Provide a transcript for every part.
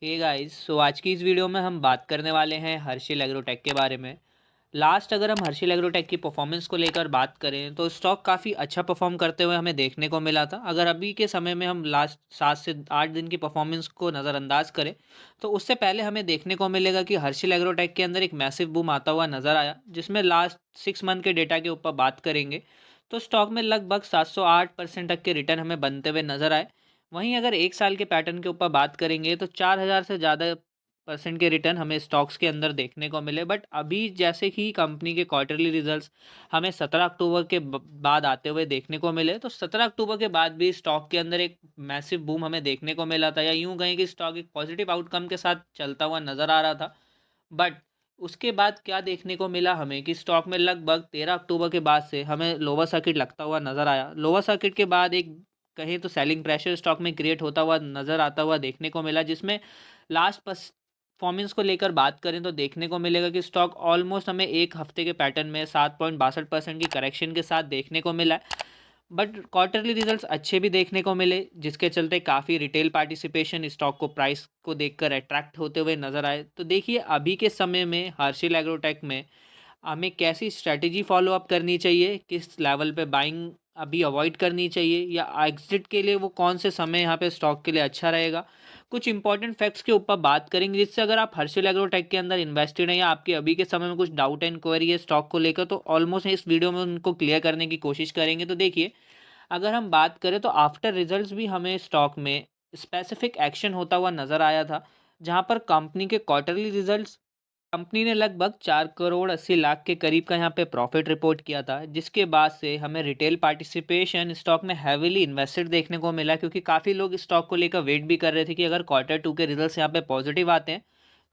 Hey guys, सो आज की इस वीडियो में हम बात करने वाले हैं हर्षिल एग्रोटेक के बारे में। लास्ट अगर हम हर्षिल एग्रोटेक की परफॉर्मेंस को लेकर बात करें तो स्टॉक काफ़ी अच्छा परफॉर्म करते हुए हमें देखने को मिला था। अगर अभी के समय में हम लास्ट 7 से 8 दिन की परफॉर्मेंस को नज़रअंदाज करें तो उससे पहले हमें देखने को मिलेगा कि हर्षिल एग्रोटेक के अंदर एक मैसिव बूम आता हुआ नज़र आया, जिसमें लास्ट 6 मंथ के डेटा के ऊपर बात करेंगे तो स्टॉक में लगभग 708% तक के रिटर्न हमें बनते हुए नजर आए। वहीं अगर 1 साल के पैटर्न के ऊपर बात करेंगे तो 4,000 से ज़्यादा परसेंट के रिटर्न हमें स्टॉक्स के अंदर देखने को मिले। बट अभी जैसे कि कंपनी के क्वार्टरली रिजल्ट्स हमें 17 अक्टूबर के बाद आते हुए देखने को मिले, तो 17 अक्टूबर के बाद भी स्टॉक के अंदर एक मैसिव बूम हमें देखने को मिला था, या यूं कहें कि स्टॉक एक पॉजिटिव आउटकम के साथ चलता हुआ नज़र आ रहा था। बट उसके बाद क्या देखने को मिला हमें कि स्टॉक में लगभग 13 अक्टूबर के बाद से हमें लोअर सर्किट लगता हुआ नज़र आया। लोअर सर्किट के बाद एक कहें तो सेलिंग प्रेशर स्टॉक में क्रिएट होता हुआ नज़र आता हुआ देखने को मिला, जिसमें लास्ट परफॉर्मेंस को लेकर बात करें तो देखने को मिलेगा कि स्टॉक ऑलमोस्ट हमें एक हफ्ते के पैटर्न में 7.62% की करेक्शन के साथ देखने को मिला है। बट क्वार्टरली रिजल्ट्स अच्छे भी देखने को मिले, जिसके चलते काफ़ी रिटेल पार्टिसिपेशन स्टॉक को प्राइस को देखकर अट्रैक्ट होते हुए नजर आए। तो देखिए अभी के समय में हर्षिल एग्रोटेक में हमें कैसी स्ट्रैटेजी फॉलो अप करनी चाहिए, किस लेवल पे बाइंग अभी अवॉइड करनी चाहिए, या एग्जिट के लिए वो कौन से समय यहाँ पे स्टॉक के लिए अच्छा रहेगा। कुछ इंपॉर्टेंट फैक्ट्स के ऊपर बात करेंगे, जिससे अगर आप हर्षिल एग्रोटेक के अंदर इन्वेस्टेड हैं या आपके अभी के समय में कुछ डाउट एंड क्वेरी है स्टॉक को लेकर, तो ऑलमोस्ट इस वीडियो में उनको क्लियर करने की कोशिश करेंगे। तो देखिए अगर हम बात करें तो आफ्टर रिजल्ट्स भी हमें स्टॉक में स्पेसिफिक एक्शन होता हुआ नज़र आया था, जहां पर कंपनी के क्वार्टरली रिजल्ट्स कंपनी ने लगभग 4 करोड़ 80 लाख के करीब का यहाँ पे प्रॉफिट रिपोर्ट किया था, जिसके बाद से हमें रिटेल पार्टिसिपेशन स्टॉक में हैविली इन्वेस्टेड देखने को मिला, क्योंकि काफ़ी लोग स्टॉक को लेकर वेट भी कर रहे थे कि अगर Q2 के रिजल्ट्स यहाँ पे पॉजिटिव आते हैं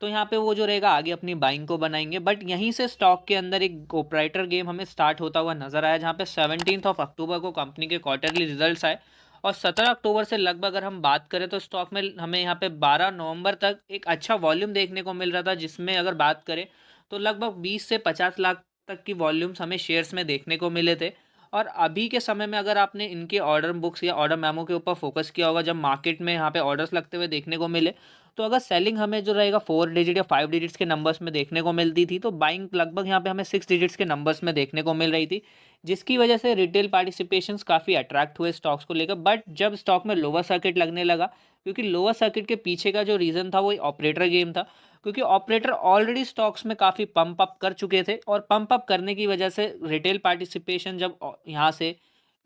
तो यहाँ पे वो जो रहेगा आगे अपनी बाइंग को बनाएंगे। बट यहीं से स्टॉक के अंदर एक ऑपरेटर गेम हमें स्टार्ट होता हुआ नजर आया, जहाँ पे 17 अक्टूबर को कंपनी के क्वार्टरली रिजल्ट्स आए, और 17 अक्टूबर से लगभग अगर हम बात करें तो स्टॉक में हमें यहाँ पे 12 नवंबर तक एक अच्छा वॉल्यूम देखने को मिल रहा था, जिसमें अगर बात करें तो लगभग 20 से 50 लाख तक की वॉल्यूम्स हमें शेयर्स में देखने को मिले थे। और अभी के समय में अगर आपने इनके ऑर्डर बुक्स या ऑर्डर मेमो के ऊपर फोकस किया होगा, जब मार्केट में यहाँ पे ऑर्डर्स लगते हुए देखने को मिले, तो अगर सेलिंग हमें जो रहेगा 4 डिजिट या 5 डिजिट्स के नंबर्स में देखने को मिलती थी, तो बाइंग लगभग यहाँ पे हमें 6 डिजिट्स के नंबर्स में देखने को मिल रही थी, जिसकी वजह से रिटेल पार्टिसिपेशंस काफ़ी अट्रैक्ट हुए स्टॉक्स को लेकर। बट जब स्टॉक में लोअर सर्किट लगने लगा, क्योंकि लोअर सर्किट के पीछे का जो रीज़न था वो ऑपरेटर गेम था, क्योंकि ऑपरेटर ऑलरेडी स्टॉक्स में काफ़ी पंप अप कर चुके थे, और पंप अप करने की वजह से रिटेल पार्टिसिपेशन जब यहाँ से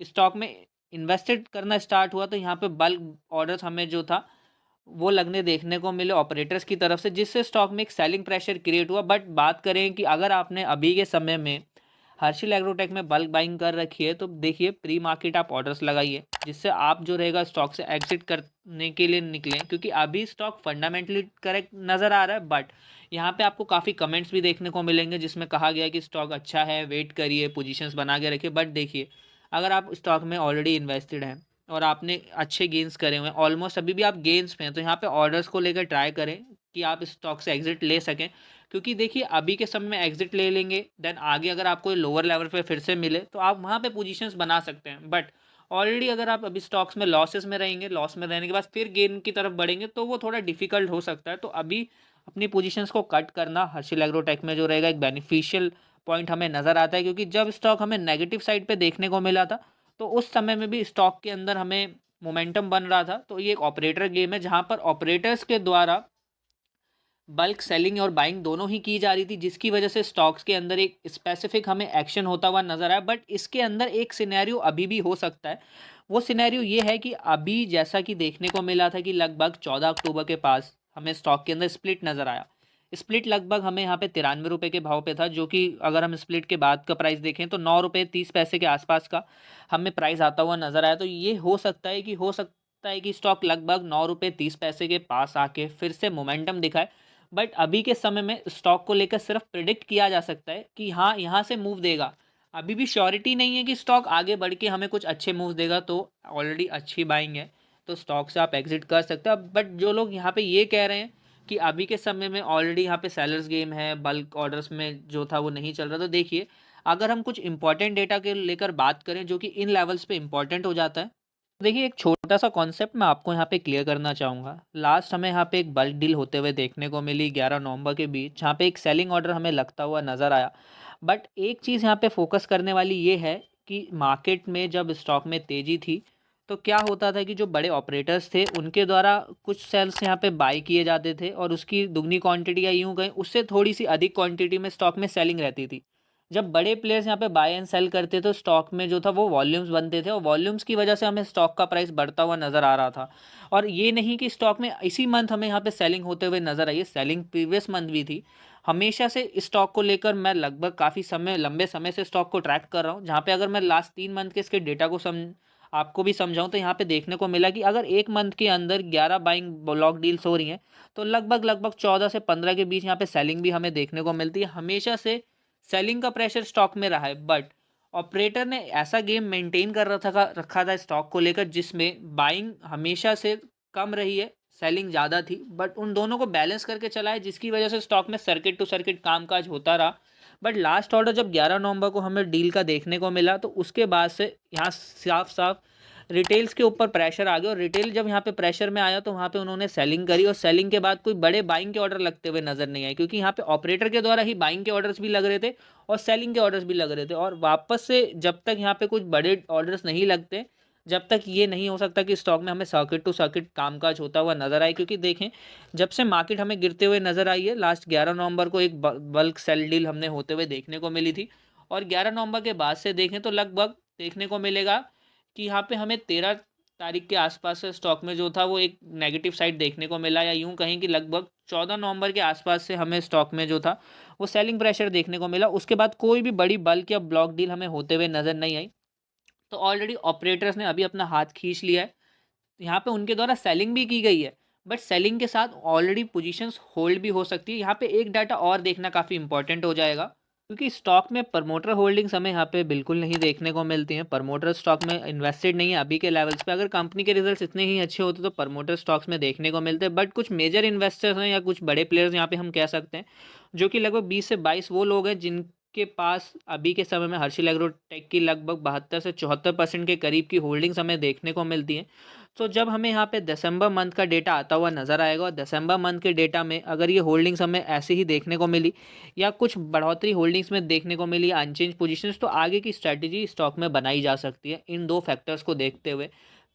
स्टॉक में इन्वेस्टेड करना स्टार्ट हुआ, तो यहाँ पे बल्क ऑर्डर्स हमें जो था वो लगने देखने को मिले ऑपरेटर्स की तरफ से, जिससे स्टॉक में एक सेलिंग प्रेशर क्रिएट हुआ। बट बात करें कि अगर आपने अभी के समय में हर्षिल एग्रोटेक में बल्क बाइंग कर रखी है, तो देखिए प्री मार्केट आप ऑर्डर्स लगाइए, जिससे आप जो रहेगा स्टॉक से एग्जिट करने के लिए निकलें, क्योंकि अभी स्टॉक फंडामेंटली करेक्ट नज़र आ रहा है। बट यहाँ पे आपको काफ़ी कमेंट्स भी देखने को मिलेंगे जिसमें कहा गया है कि स्टॉक अच्छा है, वेट करिए, पोजीशंस बना के रखिए। बट देखिए अगर आप स्टॉक में ऑलरेडी इन्वेस्टेड हैं और आपने अच्छे गेंस करे हुए हैं, ऑलमोस्ट अभी भी आप गेंस में हैं, तो यहाँ पे ऑर्डर्स को लेकर ट्राई करें कि आप स्टॉक से एग्जिट ले सकें। क्योंकि देखिए अभी के समय में एग्जिट ले लेंगे, देन आगे अगर आपको लोअर लेवल पे फिर से मिले तो आप वहाँ पे पोजीशंस बना सकते हैं। बट ऑलरेडी अगर आप अभी स्टॉक्स में लॉसेस में रहेंगे, लॉस में रहने के बाद फिर गेन की तरफ बढ़ेंगे, तो वो थोड़ा डिफिकल्ट हो सकता है। तो अभी अपनी पोजीशंस को कट करना हर्षिल एग्रोटेक में जो रहेगा एक बेनिफिशियल पॉइंट हमें नज़र आता है, क्योंकि जब स्टॉक हमें नेगेटिव साइड पे देखने को मिला था तो उस समय में भी स्टॉक के अंदर हमें मोमेंटम बन रहा था। तो ये एक ऑपरेटर गेम है, जहाँ पर ऑपरेटर्स के द्वारा बल्क सेलिंग और बाइंग दोनों ही की जा रही थी, जिसकी वजह से स्टॉक्स के अंदर एक स्पेसिफिक हमें एक्शन होता हुआ नजर आया। बट इसके अंदर एक सिनेरियो अभी भी हो सकता है। वो सिनेरियो ये है कि अभी जैसा कि देखने को मिला था कि लगभग 14 अक्टूबर के पास हमें स्टॉक के अंदर स्प्लिट नज़र आया। स्प्लिट लगभग हमें यहाँ पे 93 रुपये के भाव पे था, जो कि अगर हम स्प्लिट के बाद का प्राइस देखें तो 9 रुपये 30 पैसे के आसपास का हमें प्राइस आता हुआ नजर आया। तो ये हो सकता है कि स्टॉक लगभग 9 रुपये 30 पैसे के पास आके फिर से मोमेंटम दिखाए। बट अभी के समय में स्टॉक को लेकर सिर्फ प्रिडिक्ट किया जा सकता है कि हाँ यहाँ से मूव देगा। अभी भी श्योरिटी नहीं है कि स्टॉक आगे बढ़ के हमें कुछ अच्छे मूव देगा, तो ऑलरेडी अच्छी बाइंग है तो स्टॉक से आप एग्जिट कर सकते हो। बट जो लोग यहाँ पे ये कह रहे हैं कि अभी के समय में ऑलरेडी यहाँ पे सेलर्स गेम है, बल्क ऑर्डर्स में जो था वो नहीं चल रहा, तो देखिए अगर हम कुछ इंपॉर्टेंट डेटा के लेकर बात करें जो कि इन लेवल्स पे इंपॉर्टेंट हो जाता है, देखिए एक छोटा सा कॉन्सेप्ट मैं आपको यहाँ पे क्लियर करना चाहूँगा। लास्ट हमें यहाँ पे एक बल्क डील होते हुए देखने को मिली 11 नवंबर के बीच, जहाँ पे एक सेलिंग ऑर्डर हमें लगता हुआ नज़र आया। बट एक चीज़ यहाँ पे फोकस करने वाली ये है कि मार्केट में जब स्टॉक में तेज़ी थी, तो क्या होता था कि जो बड़े ऑपरेटर्स थे उनके द्वारा कुछ सेल्स यहाँ पे बाई किए जाते थे और उसकी दुगनी क्वांटिटी या यूँ कहें उससे थोड़ी सी अधिक क्वांटिटी में स्टॉक में सेलिंग रहती थी। जब बड़े प्लेयर्स यहाँ पे बाय एंड सेल करते तो स्टॉक में जो था वो वॉल्यूम्स बनते थे और वॉल्यूम्स की वजह से हमें स्टॉक का प्राइस बढ़ता हुआ नज़र आ रहा था। और ये नहीं कि स्टॉक में इसी मंथ हमें यहाँ पे सेलिंग होते हुए नज़र आई है, सेलिंग प्रीवियस मंथ भी थी। हमेशा से स्टॉक को लेकर मैं लगभग काफ़ी समय लंबे समय से स्टॉक को ट्रैक कर रहा हूँ, जहाँ पे अगर मैं लास्ट 3 मंथ के इसके डेटा को आपको भी समझाऊं तो यहाँ पे देखने को मिला कि अगर एक मंथ के अंदर 11 बाइंग ब्लॉक डील्स हो रही हैं, तो लगभग लगभग 14 से 15 के बीच यहाँ पे सेलिंग भी हमें देखने को मिलती है। हमेशा से सेलिंग का प्रेशर स्टॉक में रहा है, बट ऑपरेटर ने ऐसा गेम मेंटेन कर रखा था स्टॉक को लेकर जिसमें बाइंग हमेशा से कम रही है, सेलिंग ज़्यादा थी, बट उन दोनों को बैलेंस करके चला है, जिसकी वजह से स्टॉक में सर्किट टू सर्किट कामकाज होता रहा। बट लास्ट ऑर्डर जब 11 नवंबर को हमें डील का देखने को मिला, तो उसके बाद से यहाँ साफ साफ रिटेल्स के ऊपर प्रेशर आ गया और रिटेल जब यहाँ पे प्रेशर में आया तो वहाँ पे उन्होंने सेलिंग करी और सेलिंग के बाद कोई बड़े बाइंग के ऑर्डर लगते हुए नजर नहीं आए, क्योंकि यहाँ पे ऑपरेटर के द्वारा ही बाइंग के ऑर्डर्स भी लग रहे थे और सेलिंग के ऑर्डर्स भी लग रहे थे। और वापस से जब तक यहाँ पे कुछ बड़े ऑर्डर्स नहीं लगते, जब तक ये नहीं हो सकता कि स्टॉक में हमें सर्किट टू सर्किट कामकाज होता हुआ नजर आए। क्योंकि देखें, जब से मार्केट हमें गिरते हुए नजर आई है, लास्ट 11 नवंबर को एक बल्क सेल डील हमने होते हुए देखने को मिली थी और 11 नवंबर के बाद से देखें तो लगभग देखने को मिलेगा कि यहाँ पे हमें 13 तारीख के आसपास से स्टॉक में जो था वो एक नेगेटिव साइड देखने को मिला, या यूं कहें कि लगभग 14 नवंबर के आसपास से हमें स्टॉक में जो था वो सेलिंग प्रेशर देखने को मिला। उसके बाद कोई भी बड़ी बल्क या ब्लॉक डील हमें होते हुए नज़र नहीं आई। तो ऑलरेडी ऑपरेटर्स ने अभी अपना हाथ खींच लिया है, यहाँ पे उनके द्वारा सेलिंग भी की गई है, बट सेलिंग के साथ ऑलरेडी पोजीशंस होल्ड भी हो सकती है। यहाँ पे एक डाटा और देखना काफ़ी इंपॉर्टेंट हो जाएगा, क्योंकि स्टॉक में प्रमोटर होल्डिंग्स हमें यहाँ पे बिल्कुल नहीं देखने को मिलती हैं। प्रमोटर स्टॉक में इन्वेस्टेड नहीं है अभी के लेवल्स पे। अगर कंपनी के रिजल्ट्स इतने ही अच्छे होते तो प्रमोटर स्टॉक्स में देखने को मिलते हैं, बट कुछ मेजर इन्वेस्टर्स हैं या कुछ बड़े प्लेयर्स यहाँ पे हम कह सकते हैं, जो कि लगभग 20 से 22 वो लोग हैं जिनके पास अभी के समय में हर्षिल एग्रोटेक की लगभग 72 से 74% के करीब की होल्डिंग्स हमें देखने को मिलती हैं। तो जब हमें यहाँ पे दिसंबर मंथ का डेटा आता हुआ नज़र आएगा और दिसंबर मंथ के डेटा में अगर ये होल्डिंग्स हमें ऐसे ही देखने को मिली या कुछ बढ़ोतरी होल्डिंग्स में देखने को मिली, अनचेंज पोजीशंस, तो आगे की स्ट्रैटेजी स्टॉक में बनाई जा सकती है इन दो फैक्टर्स को देखते हुए।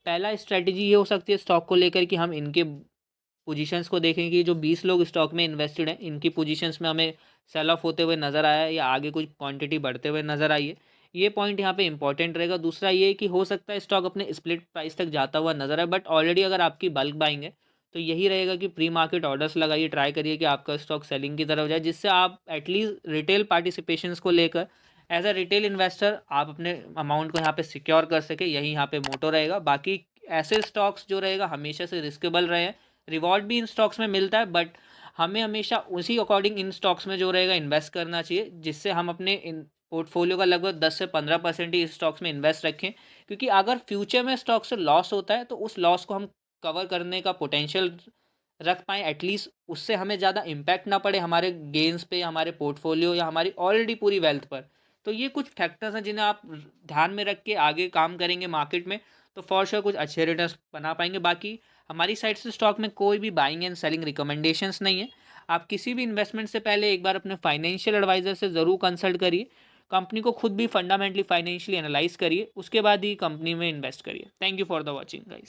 पहला स्ट्रैटेजी ये हो सकती है स्टॉक को लेकर कि हम इनके पोजीशंस को देखें कि जो 20 लोग स्टॉक में इन्वेस्टेड हैं, इनकी पोजीशंस में हमें सेल ऑफ होते हुए नज़र आया है या आगे कुछ क्वांटिटी बढ़ते हुए नज़र आई है। ये पॉइंट यहाँ पे इंपॉर्टेंट रहेगा। दूसरा ये कि हो सकता है स्टॉक अपने स्प्लिट प्राइस तक जाता हुआ नज़र आए, बट ऑलरेडी अगर आपकी बल्क बाइंग है तो यही रहेगा कि प्री मार्केट ऑर्डर्स लगाइए, ट्राई करिए कि आपका स्टॉक सेलिंग की तरफ जाए, जिससे आप एटलीस्ट रिटेल पार्टिसिपेशंस को लेकर एज अ रिटेल इन्वेस्टर आप अपने अमाउंट को यहाँ पे सिक्योर कर सके। यही यहाँ पे मोटो रहेगा। बाकी ऐसे स्टॉक्स जो रहेगा हमेशा से रिस्केबल रहे हैं, रिवॉर्ड भी इन स्टॉक्स में मिलता है, बट हमें हमेशा उसी अकॉर्डिंग इन स्टॉक्स में जो रहेगा इन्वेस्ट करना चाहिए, जिससे हम अपने इन पोर्टफोलियो का लगभग 10 से 15% ही स्टॉक्स में इन्वेस्ट रखें। क्योंकि अगर फ्यूचर में स्टॉक से लॉस होता है तो उस लॉस को हम कवर करने का पोटेंशियल रख पाएँ, एटलीस्ट उससे हमें ज़्यादा इम्पैक्ट ना पड़े हमारे गेंस पे, हमारे पोर्टफोलियो या हमारी ऑलरेडी पूरी वेल्थ पर। तो ये कुछ फैक्टर्स हैं जिन्हें आप ध्यान में रख के आगे काम करेंगे मार्केट में, तो फॉर श्योर कुछ अच्छे रिटर्न्स बना पाएंगे। बाकी हमारी साइड से स्टॉक में कोई भी बाइंग एंड सेलिंग रिकमेंडेशंस नहीं है। आप किसी भी इन्वेस्टमेंट से पहले एक बार अपने फाइनेंशियल एडवाइजर से ज़रूर कंसल्ट करिए, कंपनी को खुद भी फंडामेंटली फाइनेंशियली एनालाइज करिए, उसके बाद ही कंपनी में इन्वेस्ट करिए। Thank you for the watching guys.